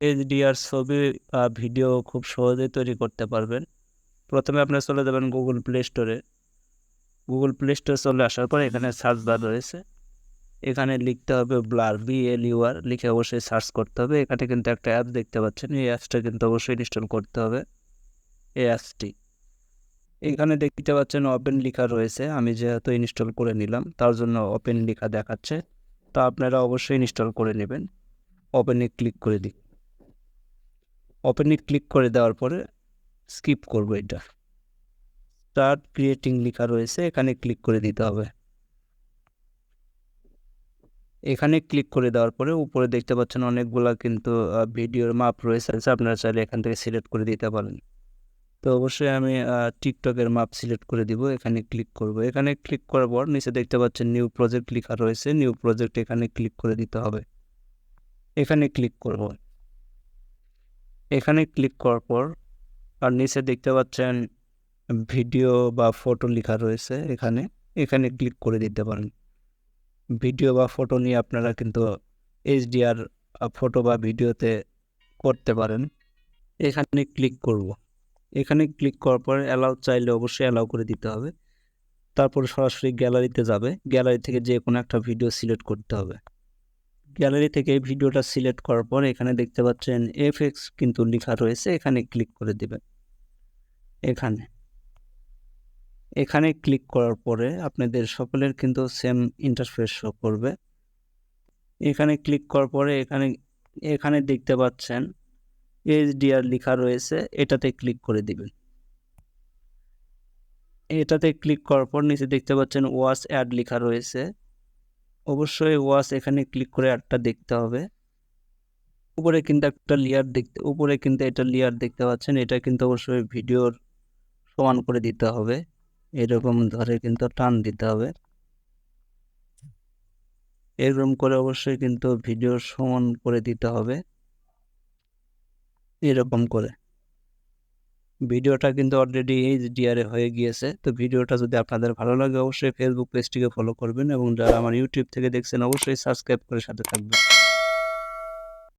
HDR ছবি video খুব সহজেই তৈরি করতে পারবেন। প্রথমে আপনার চলে যাবেন গুগল প্লে স্টোরে। গুগল প্লে স্টোরে চলে আসার পর এখানে সার্চ বার রয়েছে, এখানে লিখতে হবে ব্লার, BLUR লিখে অবশ্যই সার্চ করতে হবে। এখানে কিন্তু একটা অ্যাপ দেখতে পাচ্ছেন, এই অ্যাপসটা কিন্তু অবশ্যই ইনস্টল করতে হবে। এই অ্যাপসটি এখানে দেখতে পাচ্ছেন ওপেন লেখা রয়েছে, আমি যেহেতু ইনস্টল করে নিলাম তার জন্য ওপেন লেখা দেখাচ্ছে। তো আপনারা অবশ্যই ইনস্টল করে নেবেন। ওপেনে ক্লিক করে দিই। ওপেনে ক্লিক করে দেওয়ার পরে স্কিপ করব, এটা স্টার্ট ক্রিয়েটিং লেখা রয়েছে, এখানে ক্লিক করে দিতে হবে। এখানে ক্লিক করে দেওয়ার পরে উপরে দেখতে পাচ্ছেন অনেকগুলা কিন্তু ভিডিওর মাপ রয়েছে, আপনারা চাইলে এখান থেকে সিলেক্ট করে দিতে পারেন। তো অবশ্যই আমি টিকটকের মাপ সিলেক্ট করে দিব, এখানে ক্লিক করব। এখানে ক্লিক করার পর নিচে দেখতে পাচ্ছেন নিউ প্রজেক্ট লেখা রয়েছে, নিউ প্রজেক্ট এখানে ক্লিক করে দিতে হবে। এখানে ক্লিক করব। এখানে ক্লিক করার পর আর নিচে দেখতে পাচ্ছেন ভিডিও বা ফটো লেখা রয়েছে, এখানে এখানে ক্লিক করে দিতে পারেন। ভিডিও বা ফটো নিয়ে আপনারা কিন্তু এইচডিআর ফটো বা ভিডিওতে করতে পারেন। এখানে ক্লিক করব। এখানে ক্লিক করার পর অ্যালাউ চাইলে অবশ্যই অ্যালাউ করে দিতে হবে। তারপর সরাসরি গ্যালারিতে যাবে, গ্যালারি থেকে যে কোনো একটা ভিডিও সিলেক্ট করতে হবে। গ্যালারি থেকে এই ভিডিওটা সিলেক্ট করার পর এখানে দেখতে পাচ্ছেন এফএক্স কিন্তু লেখা রয়েছে, এখানে ক্লিক করে দেবেন। এখানে এখানে ক্লিক করার পরে আপনাদের সকলের কিন্তু সেম ইন্টারফেস শো করবে। এখানে ক্লিক করার পরে এখানে এখানে দেখতে পাচ্ছেন এইচডিআর লেখা রয়েছে, এটাতে ক্লিক করে দিবেন। এটাতে ক্লিক করার পর নিচে দেখতে পাচ্ছেন ওয়াচ অ্যাড লেখা রয়েছে, অবশ্যই ওয়াচ এখানে ক্লিক করে অ্যাডটা দেখতে হবে। উপরে কিন্তু একটা লেয়ার উপরে কিন্তু এটা লেয়ার দেখতে পাচ্ছেন, এটা কিন্তু অবশ্যই ভিডিওর সমান করে দিতে হবে। এরকম ধরে কিন্তু টান দিতে হবে, এরকম করে অবশ্যই কিন্তু ভিডিও সমান করে দিতে হবে। এরকম করে ভিডিওটা কিন্তু অলরেডি এইচডিআর হয়ে গিয়েছে। তো ভিডিওটা যদি আপনাদের ভালো লাগে অবশ্যই ফেসবুক পেজটিকে ফলো করবেন এবং যারা আমার ইউটিউব থেকে দেখছেন অবশ্যই সাবস্ক্রাইব করে সাথে থাকবেন।